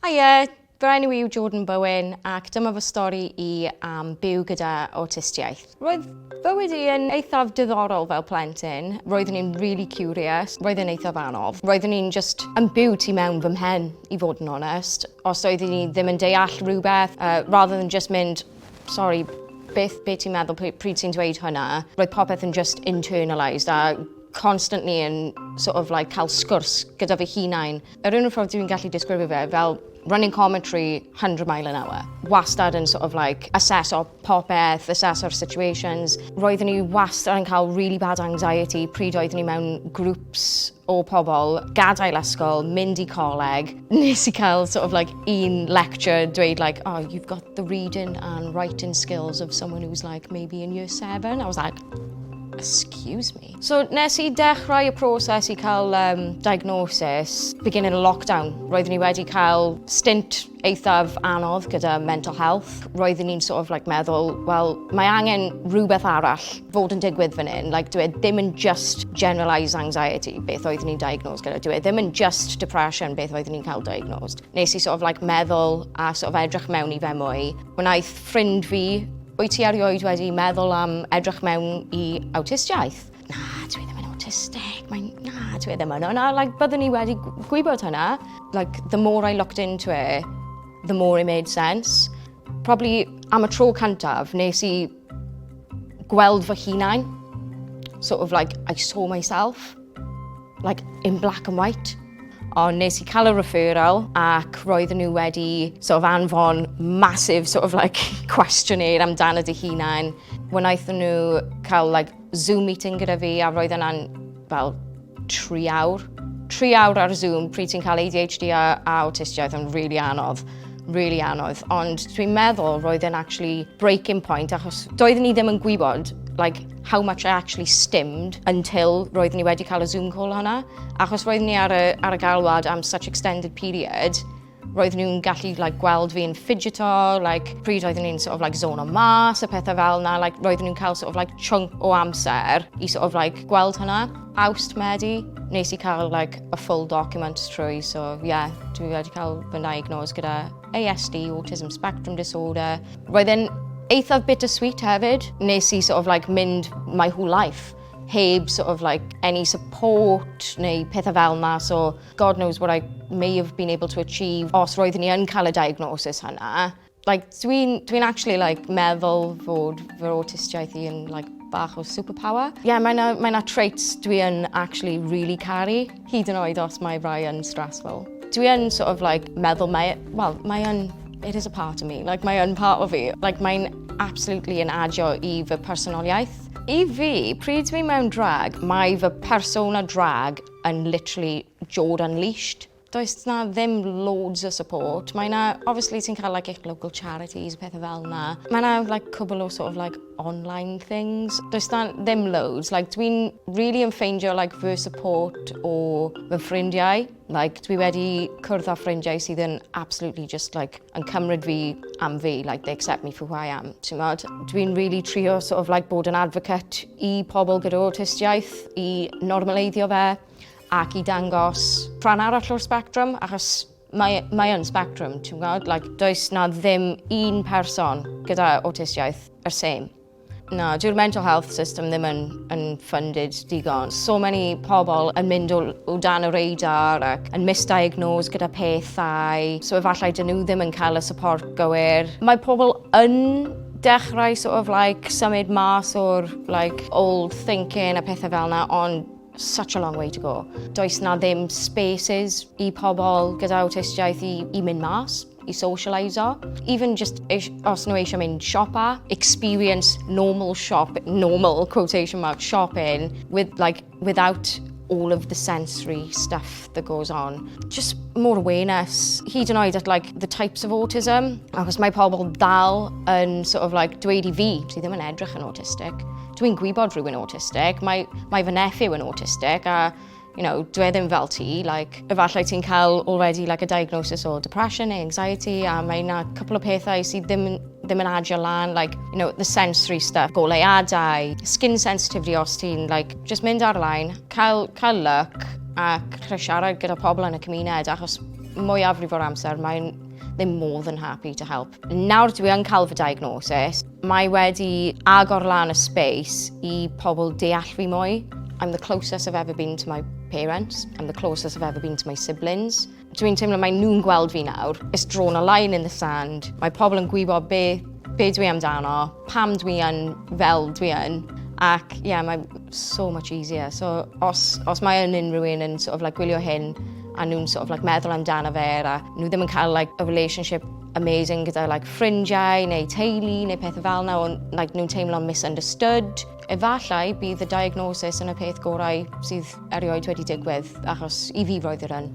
Hiya, fy enw yw Jorden Bowen ac dyma fy stori I am byw gyda Awtistiaeth. Roedd bywyd I yn eithaf diddorol fel plentyn. Roeddwn i'n really curious. Roedd yn eithaf anodd. Roeddwn i'n just yn byw tu mewn fy mhen, I fod yn onest. Os oeddwn I ddim yn deall rhywbeth, rather than just mynd, sorry, beth ti'n meddwl pryd ti'n dweud hwnna, roedd popeth yn just internalised a constantly yn sort of like cael sgwrs gyda fy hunain. Yr unig ffordd dwi'n gallu disgrifio fe fel running commentary 100 mile an hour. Wastad yn sort of like assess o popeth, assess o'r situations. Roeddwn I wastad yn cael really bad anxiety pryd oeddwn I mewn groups o pobl, gadael ysgol, mynd I coleg. Nes I cael sort of like un lecture dweud like, oh, you've got the reading and writing skills of someone who's like maybe in year 7. I was like, excuse me. So nes I dechrau y proses I cael diagnosis beginning of lockdown. Roeddwn I wedi cael stint eithaf anodd gyda mental health. Roeddwn i'n sort of like meddwl, well, mae angen rhywbeth arall fod yn digwydd fan hyn. Like, dwi ddim yn just generalised anxiety, beth oeddwn i'n diagnosed gyda. Dwi ddim yn just depression, beth oeddwn i'n cael diagnosed. Nes I sort of like meddwl a sort of edrych mewn I fe mwy. Wnaeth ffrind fi, wyt ti erioed wedi meddwl am edrych mewn I awtistiaeth? Na, dwi ddim yn autistic. Na, dwi ddim yn hwnna. Like, byddwn I wedi gwybod hwnna. Like, the more I looked into it, the more it made sense. Probably am y tro cyntaf, nes I gweld fy hunain. Sort of like, I saw myself, like, in black and white. Ond nes I cael y referral ac roedden nhw wedi sort of anfon massive sort of like questionnaire amdano dy hunain. Wnaethon nhw cael like Zoom meeting gyda fi a roedd yna'n fel 3 awr. 3 awr ar Zoom pryd ti'n cael ADHD a awtistiaeth yn really anodd. Really anodd. Ond dwi'n meddwl roedd yn actually breaking point achos doeddwn I ddim yn gwybod like how much I actually stimmed until roeddwn I wedi cael y Zoom call hwnna. Achos roeddwn I ar y galwad am such extended period, roeddwn nhw'n gallu like, gweld fi'n fidgeto, like, pryd oeddwn i'n sort of like zono mas, y pethau fel yna, like, roeddwn nhw'n cael sort of like chunk o amser I sort of like gweld hwnna. Awst Medi, nes I cael like a full document trwy, so yeah, dwi wedi cael fy diagnosed gyda ASD, Autism Spectrum Disorder. Roedd eithaf bittersweet hefyd. Nes I sort of like mynd my whole life heb sort of like any support neu pethau fel yna, so God knows what I may have been able to achieve os roeddwn I yn cael y diagnosis hynna. Like, dwi'n actually like meddwl fod fy awtistiaeth I yn like bach o superpower. Yeah, mae na traits dwi yn actually really caru, hyd yn oed os mae rai yn stressful. Dwi yn sort of like meddwl it is a part of me, like mae yn part of fi. Like mae'n absolutely yn adio I fy personoliaeth. I fi, pryd dwi mewn drag, mae fy persona drag yn literally jawed unleashed. Does na ddim loads o support. Mae na, obviously ti'n cael like eich local charities, pethau fel na. Mae na like cwbl o sort of like online things. Does na ddim loads. Like dwi'n really yn ffeindio like fy support o fy ffrindiau. Like dwi wedi cwrdd â ffrindiau sydd yn absolutely just like yn cymryd fi am fi. Like they accept me for who I am. Dwi'n really trio sort of like bod yn advocate I pobl gyda awtistiaeth, I normaleiddio fe. Ac I dangos rhan arall o'r spectrum, achos mae yn spectrum, ti'n gwybod? Like, does na ddim un person gyda awtistiaeth yr same. No, dyw'r mental health system ddim yn funded digon. So many pobl yn mynd o dan y radar ac yn misdiagnosed gyda pethau. So efallai dyn nhw ddim yn cael y support gywir. Mae pobl yn dechrau sort of like symud mas o'r like old thinking a pethau fel yna, ond such a long way to go. Does na ddim spaces I pobl gyda awtistiaeth I mynd mas, I socialise-o. Even just os nhw eisiau mynd siopa, experience normal quotation mark, shopping without all of the sensory stuff that goes on. Just more awareness. Hyd yn oed at like the types of autism. Achos mae pobl dal yn sort of like dweud I fi, ti ddim yn edrych yn autistic. Dwi'n gwybod rhywun autistic, mae fy nephew yn autistic a you know, dwi ddim fel ti, like, efallai ti'n cael already like a diagnosis o depression neu anxiety a mae yna cwpl o pethau sydd ddim yn adio lan, like, you know, the sensory stuff, goleuadau, skin sensitivity os ti'n, like, just mynd ar-lein, cael look a siarad gyda pobl yn y cymuned achos mwyafrif o'r amser, they're more than happy to help. Nawr dwi yn cael fy diagnosis, mae wedi agor lan y space I pobl deall fi mwy. I'm the closest I've ever been to my parents. I'm the closest I've ever been to my siblings. Dwi'n teimlo mae nhw'n gweld fi nawr. It's drawn a line in the sand. Mae pobl yn gwybod be dwi amdano, pam dwi yn fel dwi yn. Ac mae so much easier. So os mae yn unrhyw un yn sort of like gwylio hyn a nhw'n sort of like meddwl amdano fe a nhw ddim yn cael like a relationship amazing gyda like ffrindiau neu teulu neu pethau fel yna ond like nhw'n teimlo'n misunderstood. Efallai bydd y diagnosis yn y peth gorau sydd erioed wedi digwydd achos I fi roedd yr un.